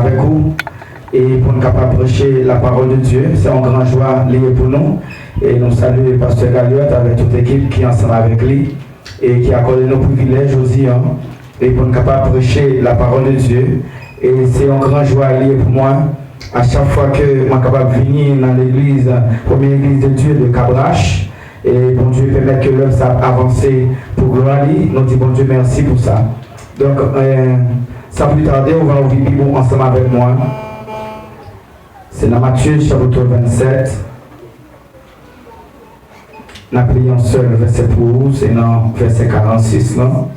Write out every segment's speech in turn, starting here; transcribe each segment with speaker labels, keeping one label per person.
Speaker 1: avec vous et pour nous capables de prêcher la parole de Dieu. C'est un grand joie lié pour nous. Et nous saluons le pasteur Galiot avec toute l'équipe qui est ensemble avec lui et qui a accordé nos privilèges aussi. Et pour nous capables de prêcher la parole de Dieu. Et c'est un grand joie lié pour moi. À chaque fois que je suis capable de venir dans l'église, première église de Dieu de Cabrache, et bon Dieu permet que l'œuvre s'avance pour gloire. Nous disons bon Dieu merci pour ça. Donc, sans plus tarder, on va ouvrir la Bible ensemble avec moi. C'est dans Matthieu chapitre 27. Nous appelons seul verset pour vous, c'est dans verset 46. Non?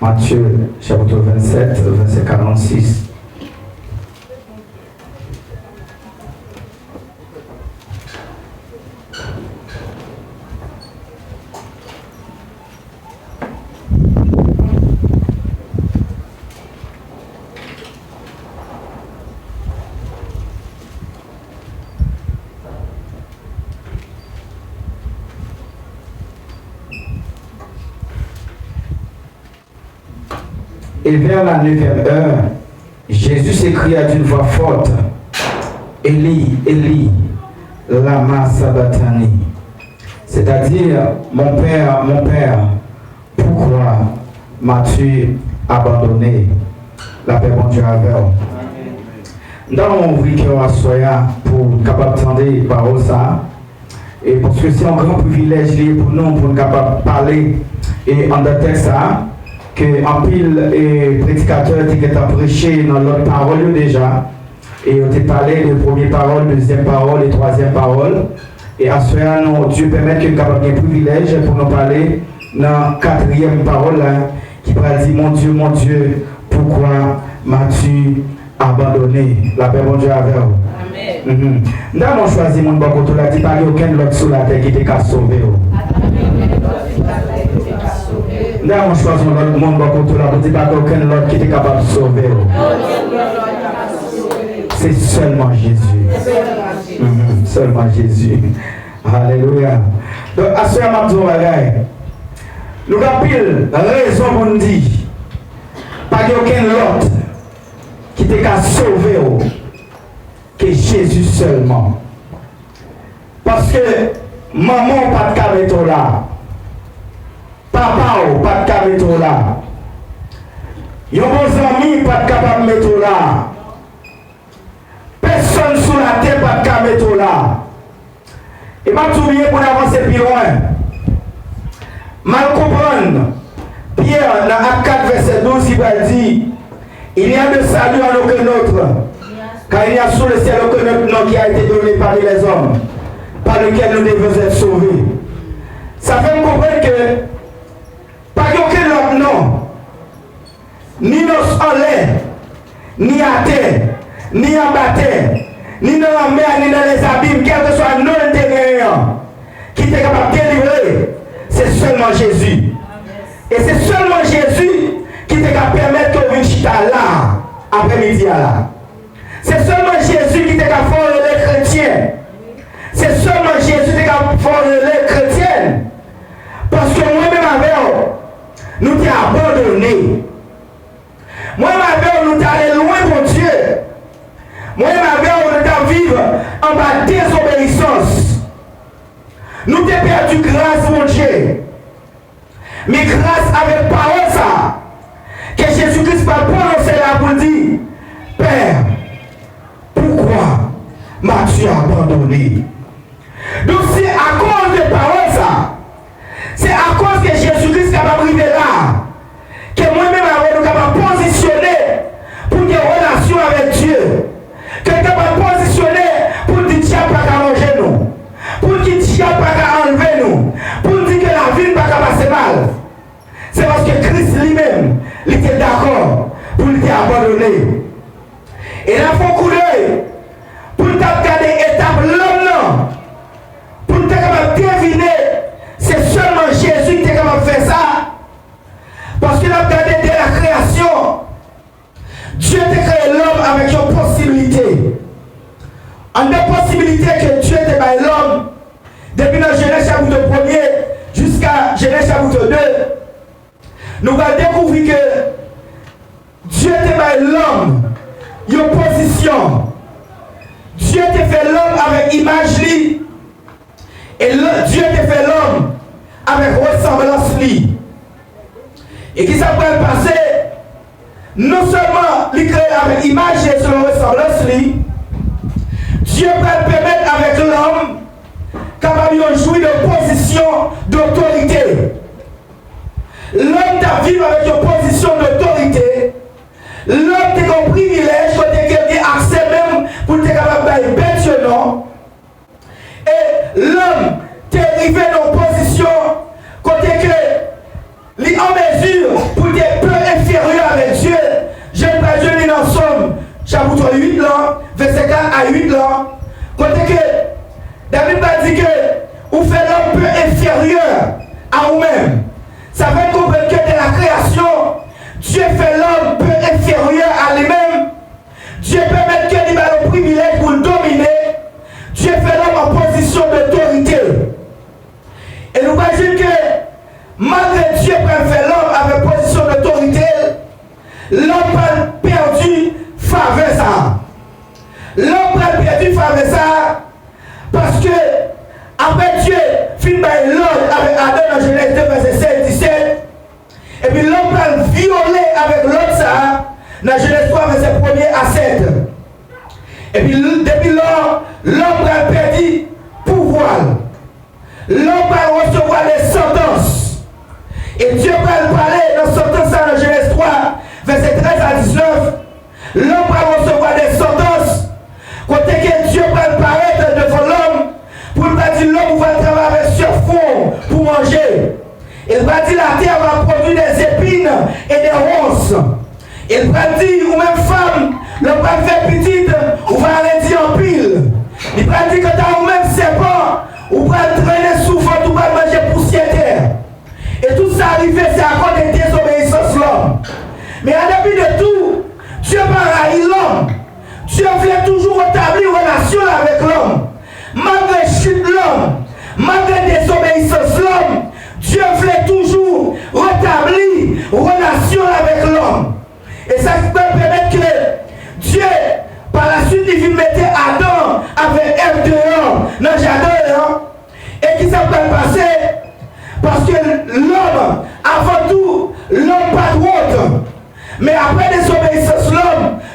Speaker 1: Matthieu chapitre 27, verset 46. Et vers la 9e heure, Jésus s'écria d'une voix forte, Élie, Élie, lama sabachthani. C'est-à-dire, mon Père, pourquoi m'as-tu abandonné? La paix, bon Dieu, avec vous. Dans mon vie, pour capable d'entendre parole ça, et parce que c'est un grand privilège pour nous, pour capable de parler et en texte ça, que en pile et prédicateur qui ont prêché dans l'autre parole déjà et on t'a parlé de première parole, deuxième parole et troisième parole et à ce moment Dieu permet que nous avons un privilège pour nous parler dans quatrième parole là, qui va dire mon Dieu, pourquoi m'as-tu abandonné? La paix mon Dieu avec vous. Amen. Nous avons choisi mon bon côté là, dit pas aucun autre sur la terre qui était qu'à sauver. Nous avons choisi notre monde pour la dire pas aucun autre qui est capable de sauver. C'est seulement Jésus. Seulement Jésus. Alléluia. Donc, à ce moment-là, nous avons pile raison pour nous dire pas aucun autre qui est capable de sauver que Jésus seulement. Parce que maman pas de caméto là. Papa ou pas de capable mettre là. Yon bon ami pas de capable mettre là. Personne sur la terre pas de capable mettre là. Et pas oublier pour avancer plus loin. Mal comprendre. Pierre dans Acte 4 verset 12 il va dire il y a de salut en aucun autre. Car il y a sous le ciel aucun autre nom qui a été donné parmi les hommes par lequel nous devons être sauvés. Ça fait me comprendre que pas aucun autre nom, ni dans l'air, ni à terre, ni en bas terre, ni dans la mer, ni dans les abîmes, quel que soit le nom intérieur qui est capable de délivrer, c'est seulement Jésus. Et c'est seulement Jésus qui est capable de permettre que vous chita là, après-midi là. C'est seulement Jésus qui est capable de former les chrétiens. C'est seulement Jésus qui est capable de former les chrétiennes. Parce que moi-même avec nous t'ai abandonné. Moi-même avec nous t'ai allé loin pour Dieu. Moi-même avec nous t'ai vivre en bas de désobéissance. Nous t'ai perdu grâce mon Dieu. Mais grâce avec parole ça, que Jésus-Christ va prononcer là pour dire, Père, pourquoi m'as-tu abandonné? Donc c'est à cause de parole ça. C'est à cause que Jésus-Christ est capable d'arriver là, que moi-même nous capable de positionner pour des relations avec Dieu, que nous capable de positionner pour dire Dieu pas qu'à manger nous, pour dire Dieu pas qu'à enlever nous, pour dire que la vie ne va pas passer mal. C'est parce que Christ lui-même, il était d'accord pour lui abandonner. Et là, il faut coup d'œil pour nous regarder étape l'homme, pour nous capable de deviner. C'est seulement Jésus qui est capable de faire ça. Parce qu'il a regardé dès la création. Dieu a créé l'homme avec une possibilité. En des possibilités que Dieu a fait l'homme, depuis dans Genèse chapitre 1er jusqu'à Genèse chapitre 2, nous allons découvrir que Dieu Dieu te fait l'homme, une position. Dieu te fait l'homme avec image li. Et Dieu te fait l'homme avec ressemblance li. Et qui ça peut passer? Non seulement lui créer avec image et selon ressemblance li, Dieu peut permettre avec l'homme capable de jouir de position d'autorité. L'homme t'a vécu avec une position d'autorité. L'homme t'a un privilège quand tu as accès même pour être capable de bête non. Et l'homme t'est arrivé dans une position côté que il est en mesure pour être peu inférieur avec Dieu. Je ne vais pas dire dans Somme, chapitre 8 là, verset 4 à 8 là. Côté que David va dire que vous faites l'homme peu inférieur à vous-même. Ça veut comprendre que de la création, Dieu fait l'homme peu inférieur à lui-même. Dieu permet qu'il ait le privilège pour le dominer. Dieu fait l'homme en position d'autorité. Et nous voyons que malgré Dieu fait l'homme avec position d'autorité, l'homme a perdu faveur ça. L'homme a perdu faveur ça parce que après Dieu finit par l'ordre avec Adam dans Genèse 2 verset 16 17. Et puis l'homme a violé avec l'autre ça dans Genèse 3 verset 1er à 7. Et puis depuis lors, l'homme a perdu pouvoir. L'homme va recevoir les sentences. Et Dieu va parler dans sentence dans Genèse 3 verset 13 à 19. L'homme va recevoir des sentences. Côté que Dieu va paraître devant l'homme pour pas dire l'homme va travailler sur fond pour manger. Il va dire la terre va produire des épines et des ronces. Il va dire ou même femme, l'homme va faire petite ou va arrêter en pile. Il va dire que dans vous-même serpent, ou va traîner souvent, ou va manger poussière terre. Et tout ça arrivé, c'est à cause de désobéissance de l'homme. Mais à début de tout, Dieu va haïr l'homme. Dieu vient toujours établir une relation avec l'homme. Malgré chute l'homme, malgré désobéissance de l'homme, Dieu voulait toujours rétablir une relation avec l'homme. Et ça peut permettre que Dieu, par la suite, il mettait Adam avec Ève dehors dans le jardin. Et qui ça peut passer? Parce que l'homme, avant tout, l'homme pas de honte. Mais après désobéissance,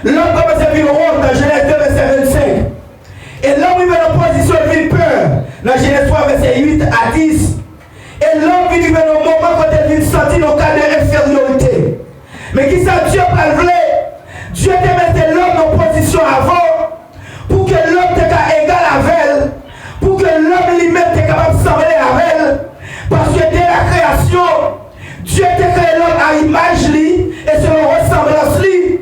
Speaker 1: l'homme commence à vivre honte dans Genèse 2, verset 25. Et l'homme vit dans une position de vivre peur dans Genèse 3, verset 8 à 10. Et l'homme vit dans un moment quand il vit sentir dans le cas d'infériorité. Mais qui ça Dieu pas le Dieu te mettait l'homme en position avant pour que l'homme soit égal avec elle, pour que l'homme lui-même soit capable de s'enlever avec elle. Parce que dès la création, Dieu t'a créé l'homme à image lui et selon ressemblance lui.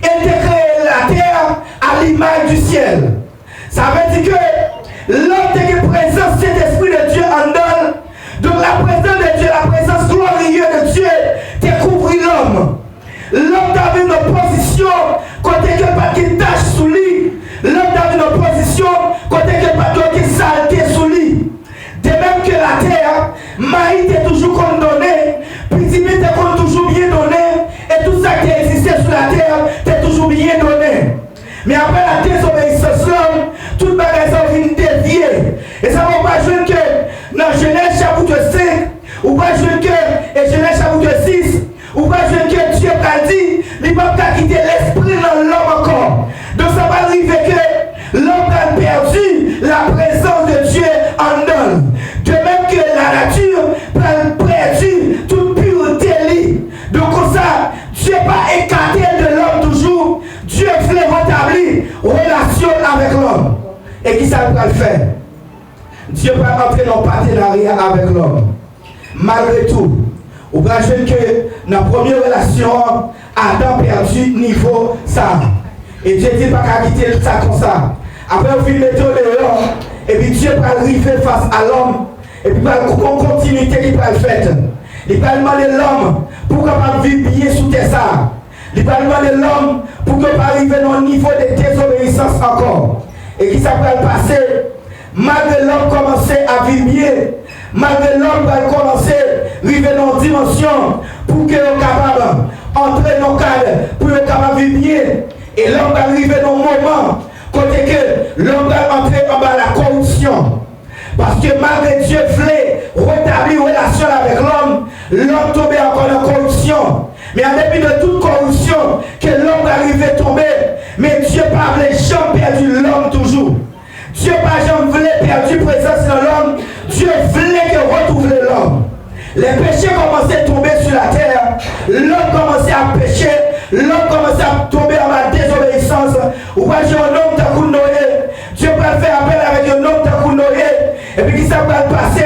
Speaker 1: Il t'a créé la terre à l'image du ciel. Ça veut dire que l'homme t'a une présence, cet esprit de Dieu en donne. Donc la présence de Dieu, la présence glorieuse de Dieu, t'a couvert l'homme. L'homme t'a vu une position côté que pas qu'il tâche sous lui. L'homme t'a vu une position côté que pas qu'il saleté sous lui. De même que la terre, maïs est toujours condamné, petit est toujours bien donné, et tout ça qui existait sur la terre est toujours bien donné. Mais après la désobéissance, l'homme, toute bagage vient dévier. Et ça va pas jouer que dans Genèse chapitre 5, ou pas jouer que et Genèse chapitre 6, ou pas jouer que Dieu a dit, il ne va pas quitter l'esprit dans l'homme encore. Donc ça va arriver que l'homme a perdu la présence de Dieu en homme. De même que la nature a perdu toute pureté. Donc comme ça, Dieu n'a pas écarté de l'homme toujours. Dieu voulait rétablir relation avec l'homme. Et qui ça va le faire? Dieu va entrer dans le partenariat avec l'homme. Malgré tout, on va jouer que dans la première relation, Adam perdu niveau ça. Et Dieu dit pas qu'à quitter ça comme ça. Après, on finit de dehors. Et puis Dieu va arriver face à l'homme. Et puis, il va une continuité qui va le faire. Il va demander l'homme pour capable vivre bien sous tes ça. Il va demander l'homme pour qu'il pas arriver dans le niveau de désobéissance encore. Et qui ça va le passer? Malgré l'homme commencer à vivre bien, malgré l'homme va commencer à vivre dans une dimension pour qu'il soit capable entrer dans le cadre pour le capable vivre bien. Et l'homme va arriver dans le moment côté que l'homme va entrer en bas la corruption. Parce que malgré Dieu voulait rétablir une relation avec l'homme, l'homme tombait encore dans la corruption. Mais en dépit de toute corruption, que l'homme arrivait à tomber, mais Dieu pas voulait jamais perdu l'homme toujours. Dieu pas jamais voulait perdu présence dans l'homme. Dieu voulait que retrouver l'homme. Les péchés commençaient à tomber sur la terre. L'homme commençait à pécher. L'homme commençait à tomber en ma désobéissance. Ou pas j'ai un homme t'a coup de Noé. Dieu va faire appel avec un homme t'a coup de Noé. Et puis qui ça va passer?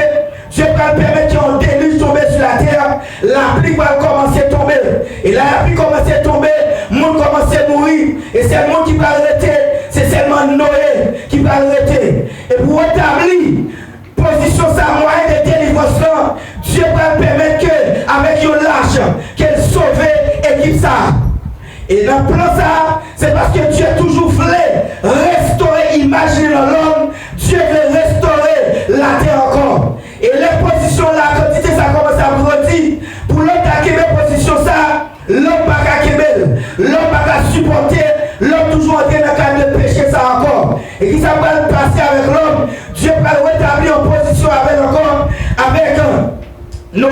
Speaker 1: Dieu va permettre qu'il y ait un déluge tomber sur la terre. La pluie va commencer à tomber. Et là, la pluie commence à tomber. Le monde commence à mourir. Et c'est le monde qui va arrêter. C'est seulement Noé qui va arrêter. Et pour établir position sa moyen de délivrance, Dieu va permettre que, avec une large, qu'elle sauve équipe ça. Et dans le plan ça, c'est parce que Dieu toujours voulait restaurer, imaginer l'homme. Dieu veut restaurer la terre encore. Et les positions là, quand ça commence à grandir, pour l'homme qui a position ça, l'homme n'a pas qu'à l'homme n'a pas supporter, l'homme toujours en train de pécher ça encore. Et qui ça va passer avec l'homme, Dieu va le rétablir en position avec encore, avec Noé,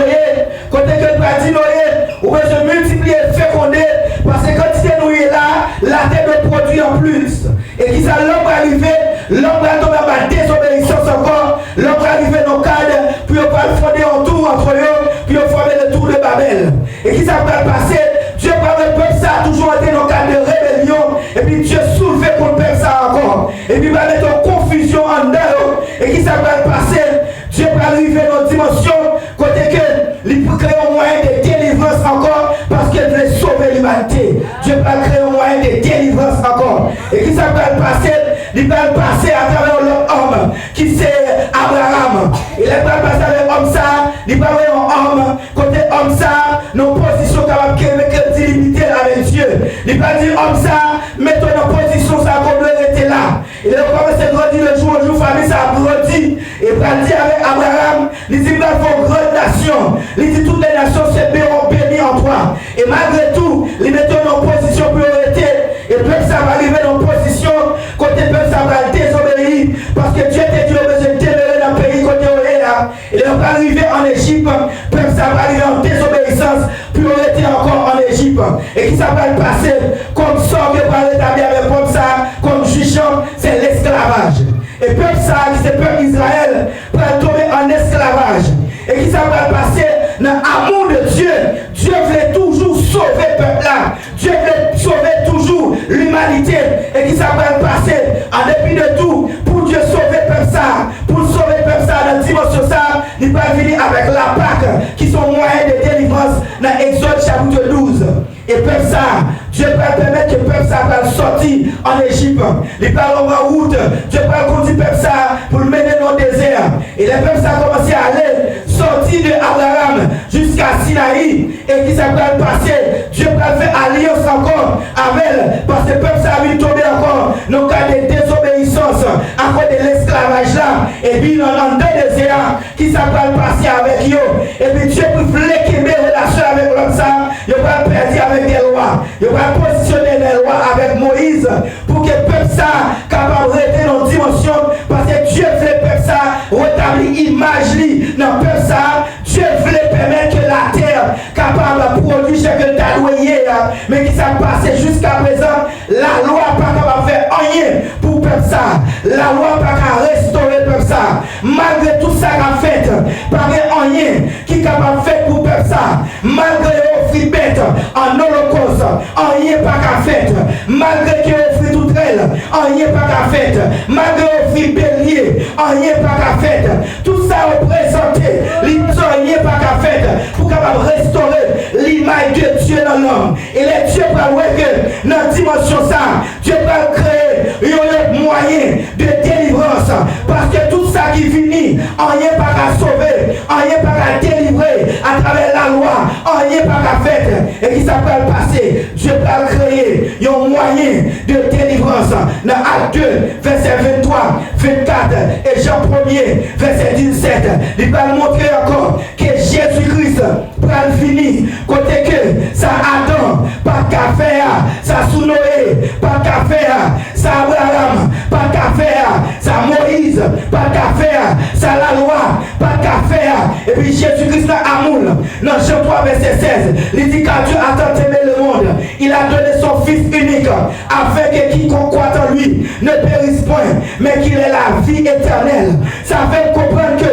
Speaker 1: côté que tu as dit Noé, ou bien je multiplie et féconder, parce que quand tu es Noé là, la terre de produit en plus. Et qui ça l'homme va arriver, l'homme va tomber dans la désobéissance encore, l'homme va arriver dans le cadre, puis on va le fonder en tour entre eux, puis on va former le tour de Babel. Et qui ça va passer, Dieu va le peuple ça a toujours été dans le cadre de rébellion, et puis Dieu soulevé pour le peuple ça encore. Et puis il va mettre en confusion en eux, et qui ça va passer, Dieu va arriver dans une dimension, côté que il peut créer un moyen de délivrance encore, parce qu'il veut sauver l'humanité. Dieu va créer un moyen de délivrance encore. Et qui ça va passer, il va passer à travers l'homme, qui c'est Abraham. Il va passer avec l'homme ça, il va avoir un homme, côté homme ça, nos positions capables de limiter avec Dieu. Il va dire homme ça, mettons nos positions ça comme le était là. Il va commencer à grandir le jour au jour, famille ça a grandi. Et il va dire avec Abraham, il dit il va faire une grande nation. Il dit toutes les nations se verront bénies en toi. Et malgré tout, il mettons nos positions priorité. Et peuple ça va arriver dans position, côté peuple ça va désobéir. Parce que Dieu t'a dit au besoin de demeurer dans le pays côté où il est là. Il va arriver en Égypte, peuple ça va arriver en désobéissance, priorité encore en Égypte. Et qui ça va le passer, comme sort que par l'établir avec peuple ça, comme jugeant, c'est l'esclavage. Et peuple ça, qui c'est peuple Israël, va tomber en esclavage. Et qui ça va le passer dans l'amour de Dieu. Dieu voulait toujours sauver le peuple là. Dieu voulait sauver toujours l'humanité. Et qui ça va le passer en dépit de tout, pour Dieu sauver le peuple ça, pour sauver le peuple ça dans la dimension ça, il va venir avec la Pâque, qui sont moyens de délivrance dans Exode chapitre 12. Et peuple ça, Dieu va permettre que le peuple ça va sortir en Égypte. Il va en route, Dieu va conduire le peuple ça pour le mener dans le désert. Et le peuple ça a commencé à aller, sortir de Abraham jusqu'à Sinaï. Et qui ça va passer, Dieu va faire alliance encore avec, parce que le peuple ça a vu tomber encore dans le cas de désobéissance à cause de l'esclavage là. Et puis dans le désert, qui ça va passer avec eux. Et puis Dieu voulait qu'il y ait une relation avec l'homme ça, il va perdre avec des lois. Il va positionner les lois avec Moïse pour que le peuple ça capable de rester dans une dimension, parce que Dieu voulait le peuple ça rétablir image dans le peuple ça. Dieu voulait permettre que la terre capable de produire ce que tu as loué, mais qui s'est passé jusqu'à présent, la loi pas capable de faire rien pour le peuple ça. La loi pas capable de restaurer le peuple ça. Malgré tout ça qu'a fait, pas rien qui est capable de faire pour le peuple ça. Malgré offrir bête en holocauste, rien pas qu'à faire. Malgré qu'il offrit tout elle, rien pas qu'à faire. Malgré offrir bélier, rien pas qu'à faire. Tout ça représenté, rien pas qu'à faire pour capable restaurer l'image de Dieu dans l'homme. Et les dieux va que dans la dimension ça, Dieu va créer un moyen de délivrance, parce que tout ça qui finit, rien pas qu'à sauver, rien pas qu'à délivrer à travers la loi, rien pas qu'à faire. Et qui s'appelle passer, Dieu va créer un moyen de délivrance. Dans Acte 2, verset 23, 24 et Jean 1er, verset 17, il va montrer encore que Jésus-Christ va finir. Côté que ça Adam, pas qu'à faire, ça sous Noé, pas qu'à faire, ça Abraham, pas qu'à faire, ça Moïse, pas qu'à faire, ça la loi, pas qu'à faire. Et puis Jésus-Christ dans Amour, dans Jean 3, verset 16, il dit car Dieu a tant aimé le monde, il a donné son Fils unique, afin que quiconque croit en lui ne périsse point, mais qu'il ait la vie éternelle. Ça fait comprendre que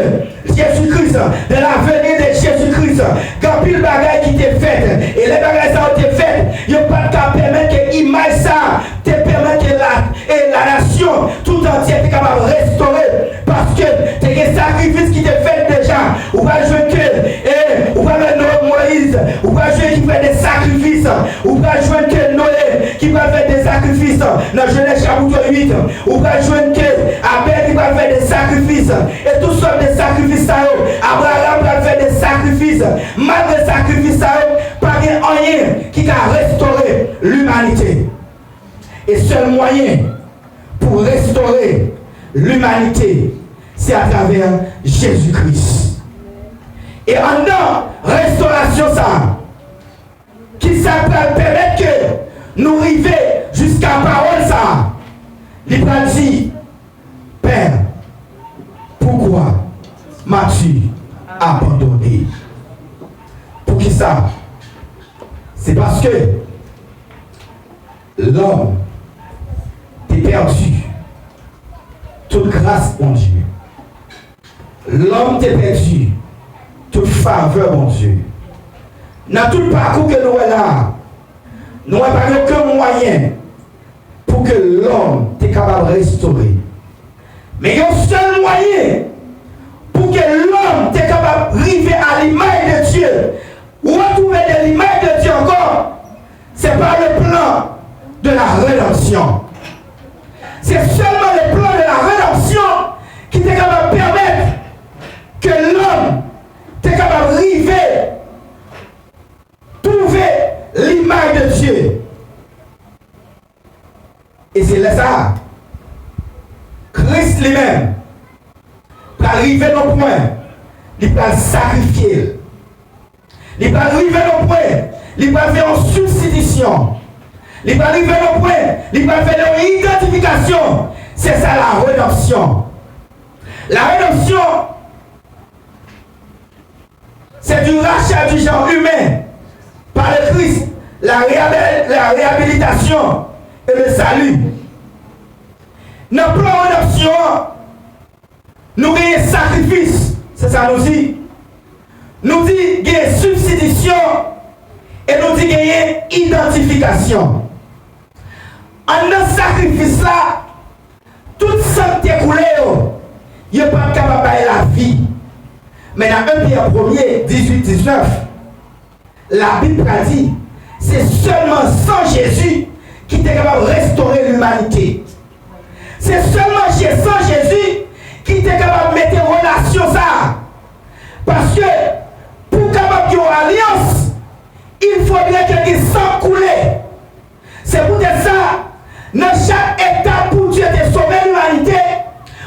Speaker 1: Jésus-Christ, de la venue de Jésus-Christ, quand pile bagaille qui t'est faite, et les bagailles ça ont été faites, il n'y a pas de cas permettre que l'image ça te permet que la nation tout entière est capable de restaurer, parce que tu as des sacrifices qui t'est fait déjà. Ou va jouer que, ou va mettre Moïse, ou va jouer qui fait des sacrifices, ou va jouer que Noé qui va faire des sacrifices dans Genèse chapitre 8, ou va jouer que Abel qui va faire des sacrifices, et tout sortes de sacrifices. Abraham va faire des sacrifices, malgré les sacrifices, pas rien qui a restauré l'humanité. Et seul moyen pour restaurer l'humanité, c'est à travers Jésus-Christ. Et en restauration, ça, qui s'appelle permettre que nous arrivions jusqu'à la parole, ça, il va dire, Père, pourquoi m'as-tu abandonné? Pour qui ça? C'est parce que l'homme t'est perdu toute grâce, mon Dieu. L'homme t'est perdu toute faveur, mon Dieu. Dans tout le parcours que nous avons là, nous n'avons pas aucun moyen pour que l'homme t'est capable de restaurer. Mais il y a un seul moyen pour que l'homme t'est capable d'arriver à l'image de Dieu, ou retrouver de l'image de Dieu encore, c'est par le plan de la rédemption. C'est seulement le plan de la rédemption qui t'est capable de permettre que l'homme t'est capable d'arriver, trouver l'image de Dieu. Et c'est là ça. Christ lui-même, pour arriver au point, il va sacrifier. Il va arriver au point, il va faire une substitution. Il va arriver au point, il va faire une identification. C'est ça la rédemption. La rédemption, c'est du rachat du genre humain par le Christ, la réhabilitation et le salut. Dans le plan de rédemption, nous gagnons sacrifice, c'est ça nous dit. Nous dit gagnons substitution et nous dit gagnons identification. En ce sacrifice-là, tout ça qui est écoulé, il n'est pas capable de la vie. Mais dans 1 Pierre 1er, 18-19, la Bible a dit, c'est seulement sans Jésus qui est capable de restaurer l'humanité. C'est seulement sans Jésus qui est capable de mettre en relation ça. Parce que pour capable de faire une alliance, il faudrait que le sang coule. C'est pour ça, dans chaque étape pour Dieu de sauver l'humanité,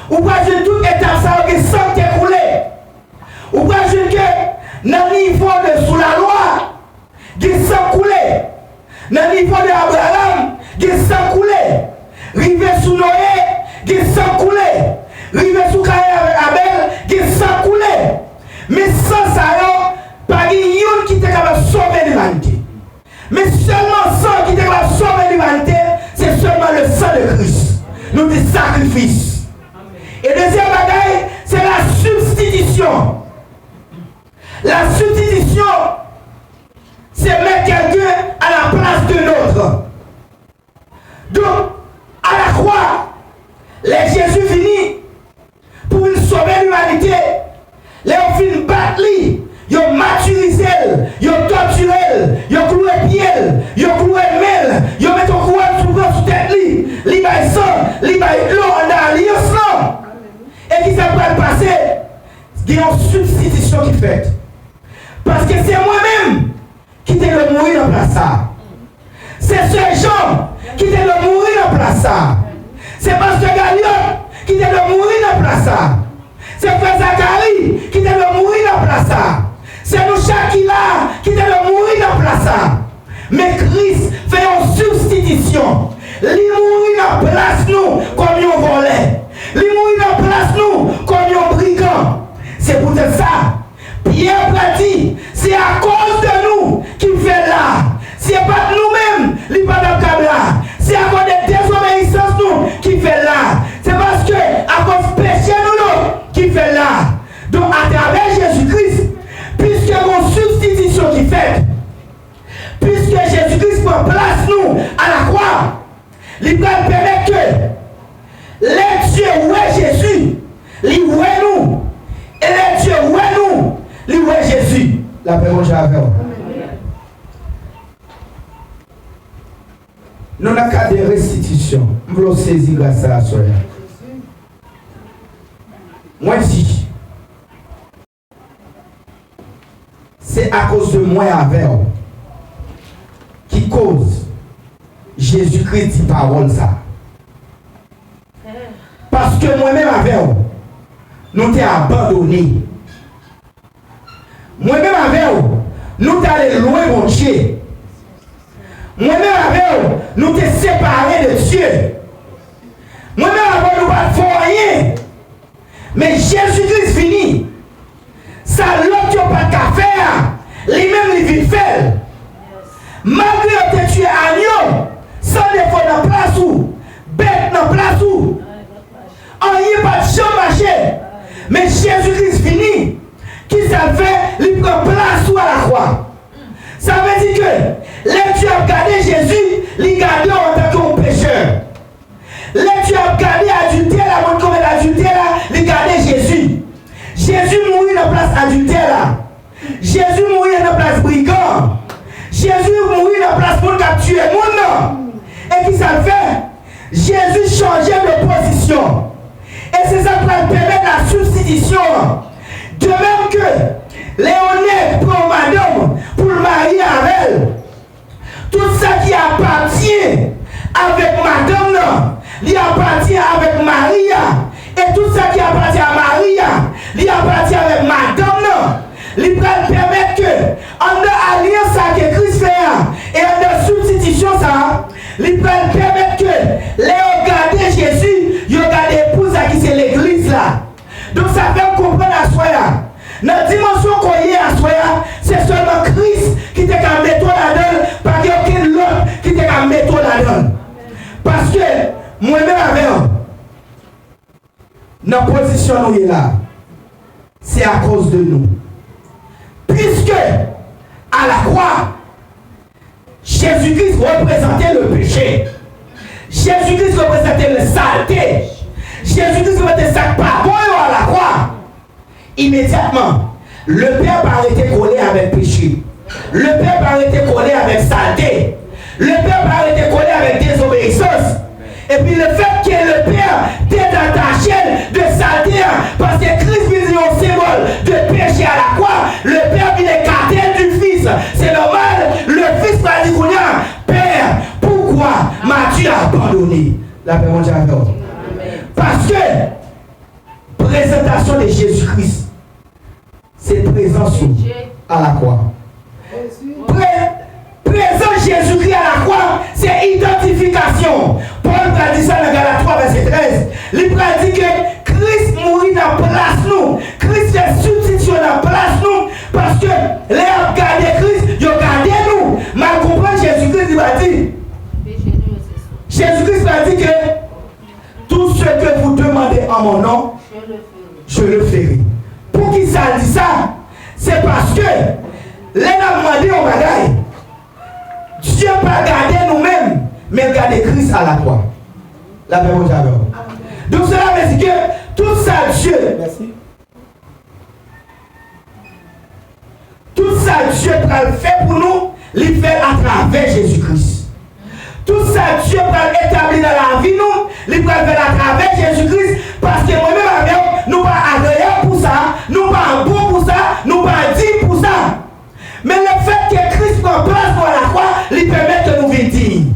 Speaker 1: ou pas de toute étape ça le sang qui est coulé. Ou pas de que dans le niveau de sous la loi, il sang coulé. Dans le niveau de Abraham, il sang coulé. Rivé sous Noé, il sang coulé. Rivé sous Abel, il sang coulé. Mais sans ça, pas de qui est capable de sauver l'humanité. Mais seulement sang qui est capable de sauver l'humanité, c'est seulement le sang de Christ. Nous disons sacrifice. Et deuxième bagaille, c'est la substitution. La substitution, c'est mettre quelqu'un à la place de l'autre. Donc, à la croix, les Jésus finit pour sauver l'humanité. Les films battent, ils ont maturisé, ils ont torturé, ils ont cloué pied, ils ont cloué mêle, ils ont mis un courant sous tête, ils ont sang, ils ont l'eau en alliance. Et qui s'est passé, il y a une substitution qui fait. Parce que c'est moi-même qui t'ai le mourir dans place. qui était de mourir dans place ça. C'est pasteur Galiot qui était de mourir dans place ça. C'est frère Zacharie qui était de mourir dans place ça. C'est nous Shakila qui était de mourir dans place ça. Mais Christ fait une substitution. Il mourit dans place nous comme un volet. Il mourit dans place nous comme un brigand. C'est pour ça. Pierre a dit, c'est à cause de nous qu'il fait là. C'est pas nous-mêmes, il n'est pas dans le câble là. C'est à cause de désobéissance nous qui fait là. C'est parce que à cause de péché nous qui fait là. Donc à travers Jésus-Christ, puisque mon substitution qui fait, puisque Jésus-Christ prend place nous à la croix, il va permettre que les dieux ouient Jésus, ils ouient nous. Et les dieux ouient nous, ils ouient Jésus. La paix mange avec vous. Nous avons un cas de restitution. Nous voulons saisir grâce à la soirée. Moi, si c'est à cause de moi avec vous qui cause Jésus-Christ dit parole ça. Parce que moi-même avec vous, nous t'avons abandonné. Moi-même avec vous, nous t'allons loin mon Dieu. Moi-même avec vous, nous t'es séparés de Dieu. Moi-même avec nous pas rien. Mais Jésus-Christ fini. Ça l'autre qui n'a pas qu'à faire. Lui-même il vit faire. Malgré que tu es agneau, sans défaut dans la place où, bête dans la place où, on n'y a pas de champ marché. Mais Jésus-Christ fini. Qui ça fait, il prend place où à la croix. Ça veut dire que les tu as gardé Jésus, il gardé en tant que pécheur. Les tu as gardé adultère, la bonne comme l'adultère là, il gardé Jésus. Jésus mourit dans la place adultère là. Jésus mourit dans la place brigand. Jésus mourit dans la place pour tuer le monde. Et qui ça fait? Jésus changeait de position. Et c'est ça qui va permettre la substitution. De même que Léonette prend madame pour le marier avec elle. Tout ça qui appartient avec madame, non, il appartient avec Maria. Et tout ça qui appartient à Maria, il appartient avec madame, non. Il va permettre que, en alliance avec Christ et en substitution, ça, il va permettre que les regarder Jésus, ils regardent l'épouse qui c'est l'église là. Donc ça fait comprendre à soi. Dans la dimension qu'on y est à soi, c'est seulement Christ qui t'a qu'à mettre là-dedans, pas aucun autre qui t'a qu'à mettre là-dedans. Parce que moi-même avec dans la position où il est là, c'est à cause de nous. Puisque à la croix, Jésus-Christ représentait le péché. Jésus-Christ représentait le saleté. Jésus-Christ représentait ça pardon à la croix. Immédiatement, le Père a été collé avec péché. Le Père a été collé avec saleté. Le Père a été collé avec désobéissance. Et puis le fait que le Père t'est attaché de saleté, parce que Christ est un symbole de péché à la croix, le Père vient écarter du Fils. C'est normal, le Fils va dire, Père, pourquoi m'as-tu abandonné? La paix mondiale. Parce que présentation de Jésus-Christ, c'est présence à la croix. Présent Jésus-Christ à la croix, c'est identification. Paul a dit ça dans Galates 3, verset 13. Il a dit que Christ mourit dans la place nous. Christ est substitué dans la place nous. Parce que les a gardé Christ, ils ont gardé nous. Mal comprendre Jésus-Christ, il a dit. Jésus-Christ a dit que tout ce que vous demandez en mon nom, je le ferai. Pour qui ça dit ça? C'est parce que les a demandé au bagaille. Dieu n'a pas gardé nous-mêmes, mais gardé Christ à la croix. La paix au Jabber. Donc cela veut dire que tout ça, Dieu, merci. Tout ça, Dieu va le faire pour nous, il fait à travers Jésus-Christ. Tout ça, Dieu va l'établir dans la vie, nous, il va le faire à travers Jésus-Christ, parce que moi-même, avec nous, pas agréable pour ça, nous pas bon pour ça, nous pas digne pour ça. Mais le fait que Christ prend place pour la croix, lui permet que nous vivions dignes.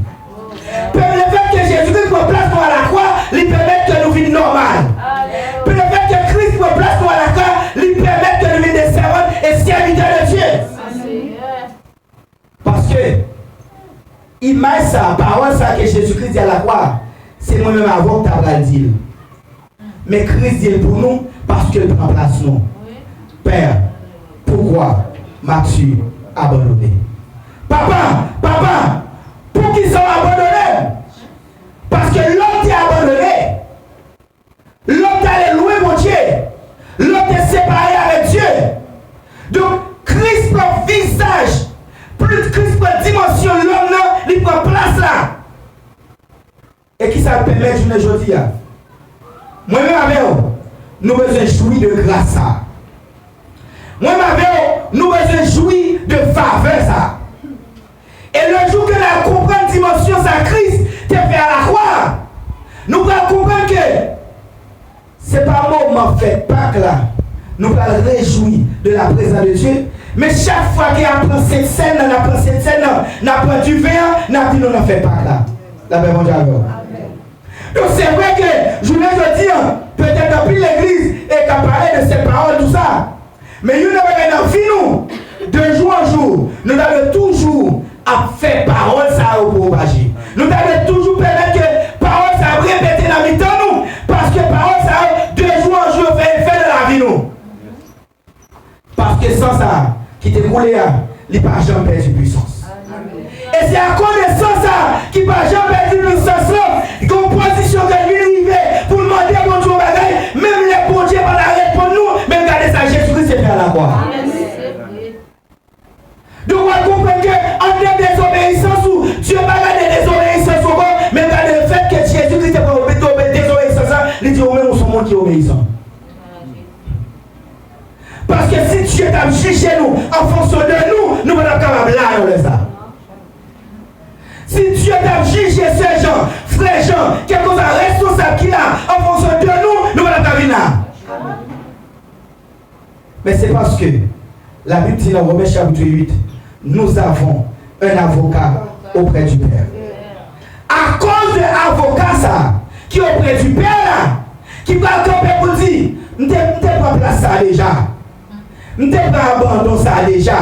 Speaker 1: image ça, parole ça que Jésus-Christ dit à la croix, c'est moi-même avant que tu as dit. Mais Christ dit pour nous parce qu'il prend place nous. Père, pourquoi m'as-tu abandonné? Papa, pour qu'ils soient abandonnés? Parce que l'autre t'a abandonné. L'autre allait louer mon Dieu. L'autre est séparé avec Dieu. Donc, Christ prend visage. Plus Christ prend dimension, l'homme là, il prend place là. Et qui ça permet de jouer aujourd'hui? Moi-même avec nous besoin jouir de grâce. Moi-même avec nous besoin jouir de faveur ça. Et le jour que nous comprenons la dimension de Christ, tu fait à la croix, nous allons comprendre que ce n'est pas un moment fait Pâques là. Nous allons réjouir de la présence de Dieu. Mais chaque fois qu'il apprend cette scène, nous apprenons du vin, nous dit nous n'en fait Pâques là. La paix mondiale. Donc c'est vrai que je voulais te dire, peut-être depuis l'église et qu'à parler de ces paroles, tout ça. Mais nous n'avons pas nous, de jour en jour, nous avons toujours à faire parole ça au propager. Nous devons toujours permettre que parole ça répéter dans la mi-temps nous. Parce que parole ça, de jour en jour, fait de la vie nous. Parce que sans ça, qui t'est roulé, il n'a jamais perdu puissance. Et c'est à cause de ça qui n'a jamais perdu puissance là, qu'on position de lui pour demander à mon Dieu bagaille, même les bons dieux pas l'arrêter pour nous, même garder ça, Jésus-Christ est fait à la croix. Donc on comprend qu'en termes de désobéissance, ou Dieu n'a pas de désobéissance au corps, mais dans le fait que Jésus-Christ n'est pas désobéissance, il dit au même son monde qui est obéissant. Parce que si Dieu t'a jugé nous, en fonction de nous, nous ne sommes pas capables de ça. Si Dieu t'a jugé ces gens, frères gens, quelle chose responsable qu'il a, en fonction de nous, nous ne sommes pas capables là. Mais c'est parce que la Bible dit dans Romains chapitre 8, nous avons un avocat auprès du Père. À cause de l'avocat ça, qui est auprès du Père là, qui va camper pour dire, nous ne sommes pas place ça déjà. Nous ne sommes pas abandon ça déjà.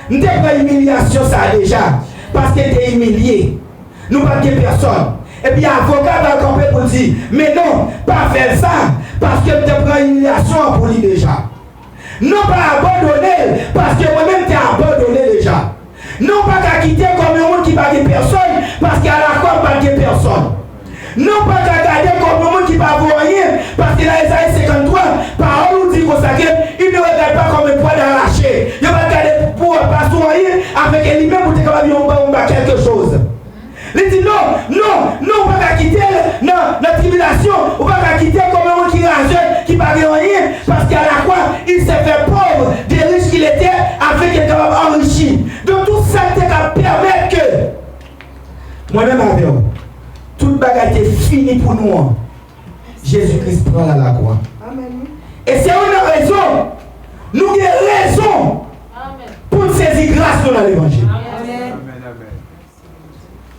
Speaker 1: Nous ne sommes pas humiliation ça déjà. Parce que tu es humilié. Nous ne sommes pas personne. Et puis l'avocat va camper pour dire, mais non, pas faire ça, parce que tu prends humiliation pour lui déjà. Non pas abandonner, parce que moi-même tu es abandonné déjà. Non pas qu'à quitter comme un monde qui n'a pas de personne, parce qu'à la fois pas de personne. Non pas qu'à garder comme un monde qui n'a pas rien, parce que dans Isaïe 53, parole nous dit qu'on il ne regarde pas comme un poil arraché. Il va garder pour pas soigner avec lui-même pour te faire quelque chose. Il dit non, pas qu'à quitter la tribulation, on va qu'à quitter comme un monde qui rage, qui n'a rien, parce qu'à la fois il s'est fait pauvre, des riches qu'il était, avec des capables enrichis. Donc tout ça c'est qu'à permettre que moi-même avec vous, toute bagarre est finie pour nous. Jésus-Christ prend la croix. Amen. Et c'est une raison, nous avons raison pour saisir grâce dans l'évangile.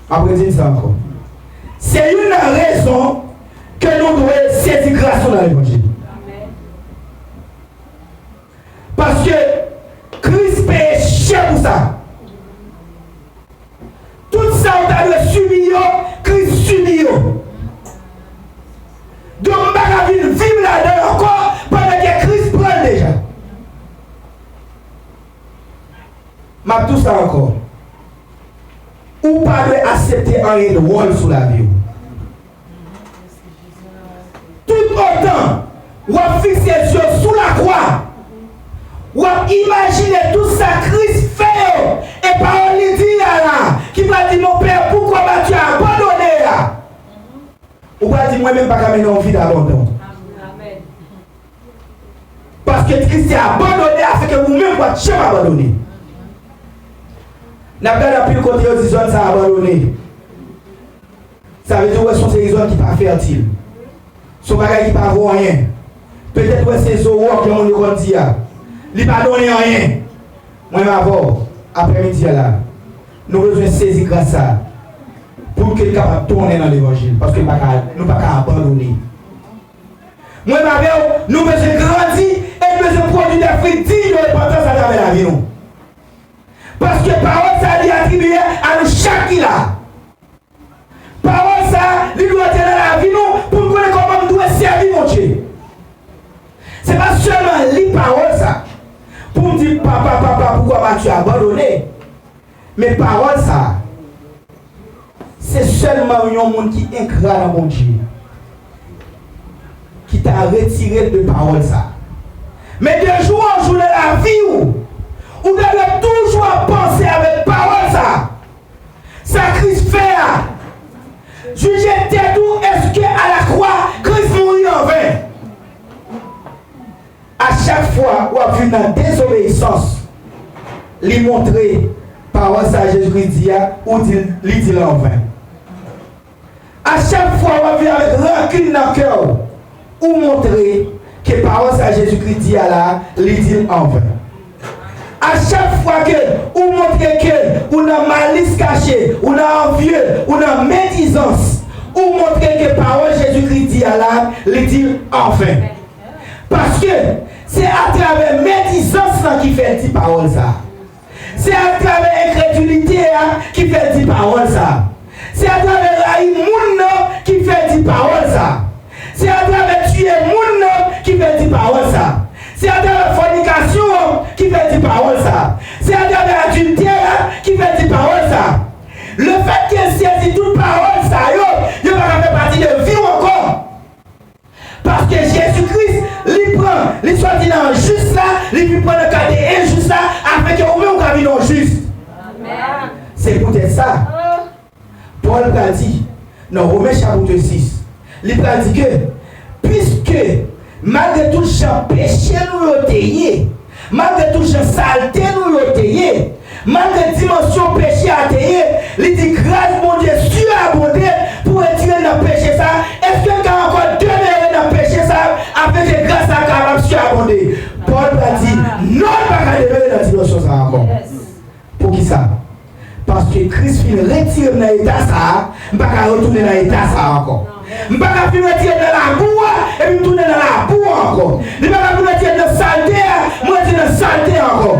Speaker 1: Après dire ça encore. C'est une raison que nous devons saisir grâce dans l'évangile. Parce que Christ paye cher pour ça. Tout ça, on a subi, Christ subit. Donc, on va vivre là-dedans encore pendant que Christ prend déjà. Ma tout ça encore. Ou pas de accepter un rôle sous la vie. Tout autant, ou à fixer les yeux sous la croix, ou à imaginer tout ça Christ fait, et par lui dit là, qui va dire mon Père, pourquoi tu as abandonné là? Ou pas dire moi-même pas qu'à mener une vie d'abandon. Parce que Christ a abandonné afin que vous-même ne soyez jamais abandonné. N'a pas appris le côté de zones ça abandonné. Ça veut dire que ce sont ces zones qui ne sont pas fertiles. Ce sont des gens qui ne font rien. Peut-être que c'est ce que on dit. Il n'a pas donné rien. Moi, après-midi, là, nous devons besoin de saisir grâce à ça. Pour qu'il soit capable de tourner dans l'évangile. Parce que nous ne pouvons pas abandonner. Moi, nous devons besoin de grandir et nous devons produire des fruits dignes de l'importance à travers la vie. Parce que parole, ça dit attribué à nous chaque qui là. papa, pourquoi m'as-tu abandonné? Mais parole ça, c'est seulement un monde qui incroit dans mon Dieu, qui t'a retiré de parole ça. Mais de jour en jour de la vie, vous devez toujours penser avec parole ça. Sacrifice. Jugez tête où est-ce qu'à la croix, Christ mourit en vain. À chaque fois, où a vu dans désobéissance, lui montrer parole ça Jésus-Christ dit ou lui dit en vain. À chaque fois, où a vu avec rancune dans le cœur, ou montrer que parole ça Jésus-Christ dit là, lui dit en vain. À chaque fois que vous montrez que vous avez malice cachée, vous avez envieux, vous avez médisance, vous montrez que parole Jésus-Christ dit là, lui dit enfin. Parce que c'est à travers médisance qui fait dire parole ça. C'est à travers incrédulité qui fait dire parole ça. C'est à travers la monde qui fait dire parole ça. C'est à travers tuer monde qui fait dire parole ça. C'est à travers la fornication qui fait dire parole ça. C'est à travers l'adultère qui fait dire parole ça. Le fait qu'il saisit toute parole ça, il va faire partie de vie encore. Parce que Jésus-Christ, il prend, il soit dit dans juste là, il prend le cas de injuste là, afin que vous-même vous vivez dans juste. C'est peut-être ça. Paul a dit, dans Romains chapitre 6, il a dit que, puisque malgré tout le péché nous l'otayé, malgré tout le saleté nous l'otayé, malgré la dimension péché à tailler, il dit grâce mon Dieu surabondé pour retirer dans le péché ça. Est-ce que tu as encore demeuré dans le péché ça afin que grâce à capable surabonder? Paul a dit non, pas demeurer dans la dimension ça encore. Pour qui ça? Parce que Christ finit retirer dans l'état ça, je ne vais pas retourner dans l'état ça encore. Je ne vais pas retirer dans la boue et puis tourner dans la boue encore. Je ne vais pas retirer dans la saleté, moi je suis dans la saleté encore.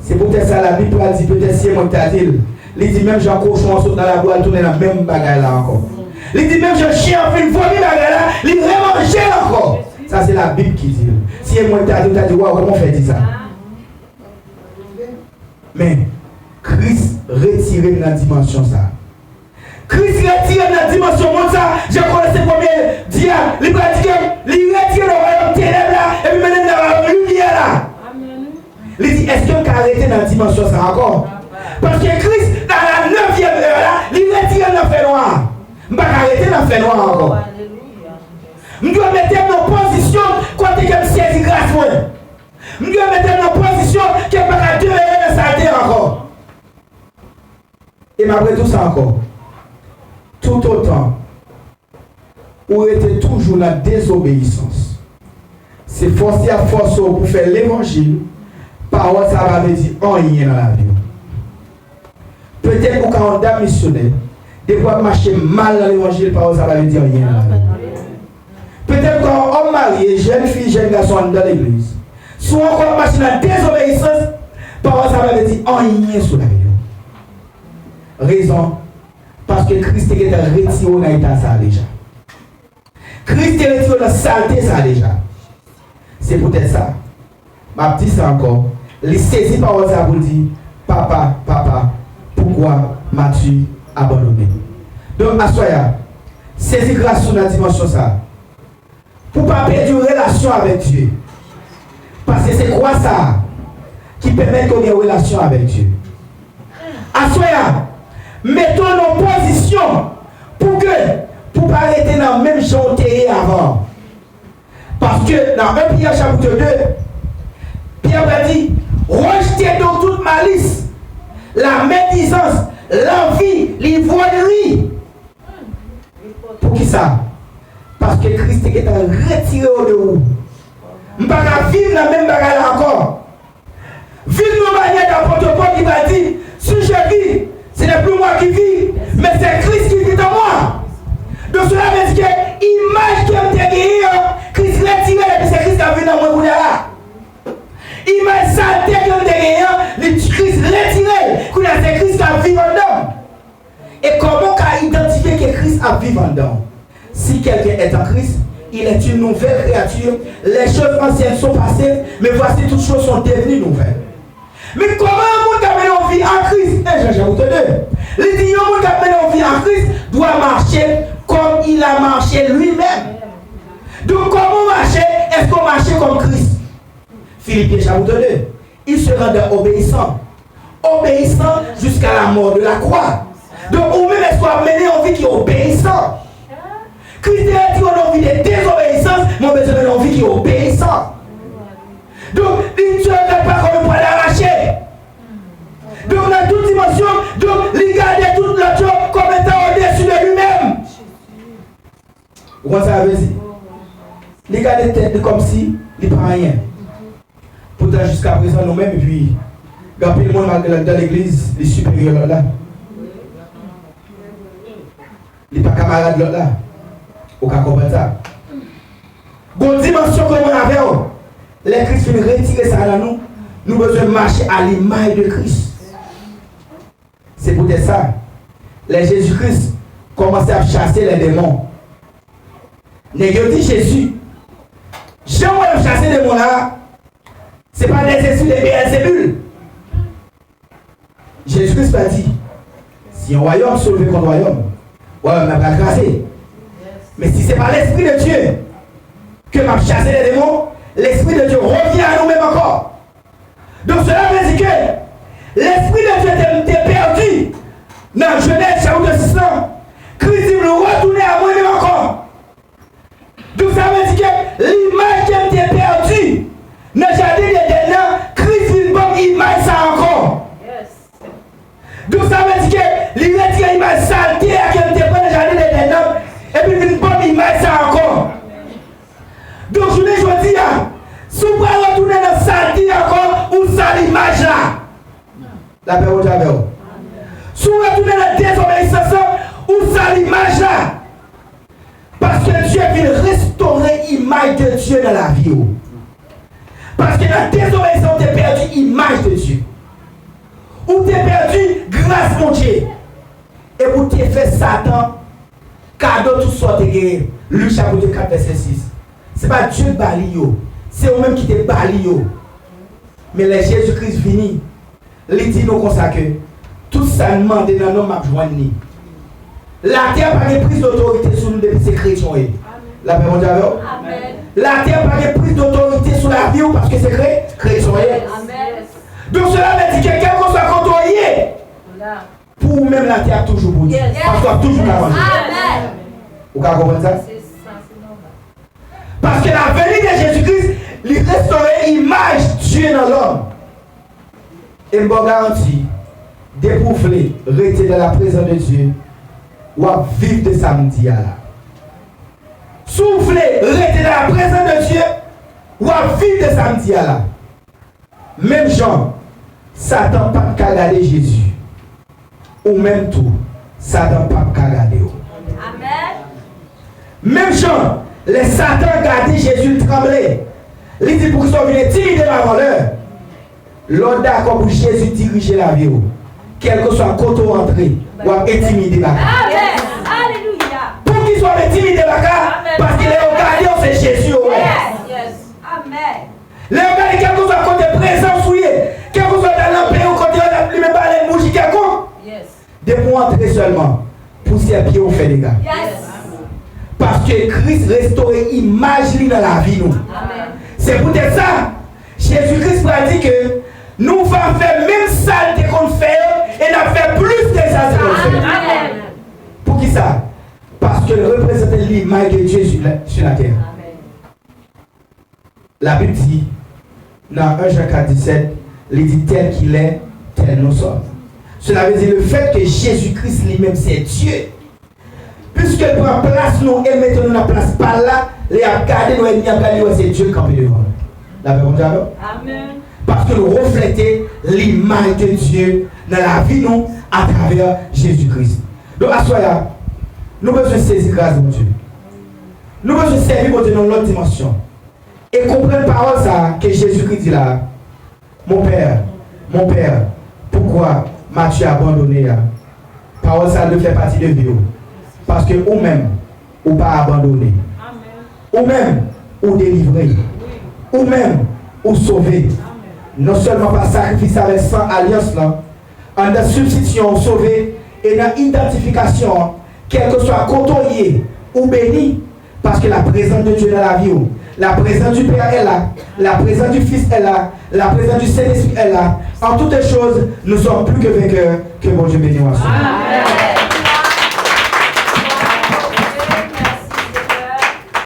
Speaker 1: C'est peut-être ça la Bible a dit, peut-être si moi t'as dit. Il dit même Jean Cochon saute dans la boue, tourner dans la même bagarre là encore. Il dit même Jean Chien fait une vomir bagarre là, il remange encore. Ça c'est la Bible qui dit. Si moi t'as dit, waouh, comment on fait dire ça? Mais Christ retiré dans la dimension ça. Christ retiré dans la dimension monde ça. Je connais ce premier diable. Il va dire qu'il retire le royaume ténèbres là et puis maintenant dans la lumière là. Il dit est-ce qu'on peut arrêter dans la dimension ça encore? Parce que Christ dans la 9e heure là, il retire dans le fait noir. Je ne peux pas arrêter dans le fait noir encore. Je dois mettre dans position quand tu es saisi grâce moi. Je dois mettre dans position qui n'est pas demeurer dans sa terre encore. Et malgré tout ça encore, tout autant, où était toujours la désobéissance, c'est forcé à force pour faire l'évangile, parole ça va me dire rien dans la vie. Peut-être que quand on est missionnaire, des fois marcher mal dans l'évangile, parole ça va me dire rien dans la vie. Peut-être quand on marie, jeune fille, jeune garçon dans l'église, soit encore marcher dans la désobéissance, parole ça va me dire rien sur la vie. Raison, parce que Christ est retiré dans l'état ça déjà. Christ est retiré dans la saleté ça déjà. C'est peut-être ça. Ma petite ça encore. Il saisit par ça pour dire papa, pourquoi m'as-tu abandonné? Donc, Assoya, saisis grâce sur la dimension ça. Pour ne pas perdre une relation avec Dieu. Parce que c'est quoi ça qui permet qu'on ait une relation avec Dieu? Assoya, mettons nos positions pour ne pas arrêter dans le même chantier avant. Parce que dans 1 Pierre chapitre 2, Pierre a dit, rejetez donc toute malice, la médisance, l'envie, l'ivrognerie. Pour qui ça? Parce que Christ est retiré de vous. Je ne peux pas vivre dans la même bagarre encore. Vivre de manière d'apôtre Paul qui va dire, si je vis, ce n'est plus moi qui vis, mais c'est Christ qui vit en moi. Donc cela veut dire que l'image qui a été guérie, Christ retiré, et puis c'est Christ qui a vu dans moi. Image saleté qui a été guérie, Christ retiré, c'est Christ qui a vécu en dedans. Et comment on identifier que Christ a vécu en dedans? Si quelqu'un est en Christ, il est une nouvelle créature. Les choses anciennes sont passées, mais voici toutes choses sont devenues nouvelles. Mais comment un monde qui a mené en vie en Christ, j'ai vous deux. Les gens qui a mené en vie en Christ doit marcher comme il a marché lui-même. Donc comment marcher? Est-ce qu'on marche comme Christ? Philippiens chapitre 2. Il se rendait obéissant. Obéissant jusqu'à la mort de la croix. Donc ou même est-ce qu'on a mené en vie qui est obéissant? Christ a dit qu'on a envie de désobéissance, mon besoin de envie qui est obéissant. Donc, il ne se regarde pas comme un poil arraché. Donc, dans toute dimension, donc, il garde toute la chose comme étant au-dessus de lui-même. Vous comprenez ça veut dire? Il garde tête comme si il ne prend rien. Pourtant, jusqu'à présent, nous-mêmes, et puis, quand le monde dans l'église, les supérieurs là. Il n'est pas camarade là. Au cas comme ça. Bonne dimension comme on avait. Les Christ viennent retirer ça dans nous. Nous avons besoin de marcher à l'image de Christ. C'est peut-être ça. Les Jésus-Christ commençaient à chasser les démons. N'est-ce dit Jésus. J'aimerais chasser les démons là. Ce n'est pas des esprits de Béelzébul. Jésus-Christ a dit si un royaume se lève contre un royaume, on va craser. Mais si ce n'est pas l'Esprit de Dieu que m'a chassé les démons, l'Esprit de Dieu revient à nous-mêmes encore. Donc cela veut dire que l'Esprit de Dieu t'est perdu. Dans Genèse chapitre 6, Christ dit nous retourner à moi-même encore. Donc ça veut dire que l'image qui t'est perdue dans le jardin d'Éden, Christ dit une image ça encore. Donc ça veut dire que l'image saleté à qui t'est pris dans le jardin d'Éden, et puis une bonne image ça encore. Donc je me dis, si vous pouvez retourner dans la saleté encore, où ça l'image là? La paix au Dieu. Si vous retournez dans la désobéissance, où ça l'image là? Parce que Dieu vient restaurer l'image de Dieu dans la vie. Parce que dans la désobéissance, tu as perdu l'image de Dieu. Ou tu as perdu grâce mon Dieu. Et vous t'es fait Satan. Cadeau tout sorte de Luc chapitre 4 verset 6. Ce n'est pas Dieu qui bali yo. C'est eux-mêmes qui te bali yo. Mais les Jésus-Christ vini. Il dit nous comme ça que tout ça demande dans nos m'a joindre. La terre n'a pas de prise d'autorité sur nous depuis ces chrétiens. La paix mondiale. Amen. La terre n'a pas de prise d'autorité sur la vie parce que c'est chrétien. Amen. Donc cela veut dire que quel qu'on soit contrôlé. Pour même la terre toujours pour Dieu. Parce qu'on a toujours la manger. Amen. Vous comprenez ça? Parce que la venue de Jésus-Christ, il restaurait l'image de Dieu dans l'homme. Et je vous garantis, dépoufler, rester dans la présence de Dieu, ou à vivre de samedi là. Souffler, rester dans la présence de Dieu, ou à vivre de samedi là. Même Jean, Satan pas qu'à regarder Jésus. Ou même tout, Satan pas qu'à regarder. Amen. Même Jean, les Satan gardaient Jésus tremblait. Il dit pour qu'ils soient venus timide avant l'heure. L'ordre d'accord pour Jésus diriger la vie. Quel que soit le côté entré, ou intimider la vie. Amen. Alléluia. Pour qu'ils soient intimidés parce qu'il est regardé, c'est Jésus. Yes. Amen. Les regardés, quel que soit le côté présent souillé, quel que soit dans le pays, au côté de lui-même parler de bougie quelconque. De pour entrer seulement, pour ses pieds au fait des gars. Parce que Christ restaure l'image dans la vie. C'est peut-être ça. Jésus-Christ a dit que nous allons faire même ça qu'on fait et nous faire plus que ça qu'on fait. Pour qui ça? Parce que représente l'image de Dieu sur la terre. La Bible dit, dans 1 Jean 4, 17, il dit tel qu'il est, tel nous sommes. Cela veut dire le fait que Jésus-Christ lui-même c'est Dieu. Puisqu'il prend place nous et mettons nous la place par là, les a gardé nous et c'est Dieu qui est devant. La paix mondiale. Amen. Parce que nous reflétons l'image de Dieu dans la vie nous à travers Jésus-Christ. Donc à soi, nous devons saisir grâce de Dieu. Nous devons servir pour dans l'autre dimension. Et comprendre parole ça que Jésus-Christ dit là. Mon Père, pourquoi m'as-tu abandonné là? Parole ça ne fait partie de vie. Parce que vous-même, vous pas abandonné. ou même ou délivré, ou même ou sauvé. Non seulement par sacrifice avec sang alliance là, en la substitution sauvé et dans l'identification, quel que soit côtoyé ou béni, parce que la présence de Dieu dans la vie, la présence du Père est là, la présence du Fils est là, la présence du Saint-Esprit est là. En toutes les choses, nous sommes plus que vainqueurs. Que mon Dieu bénisse.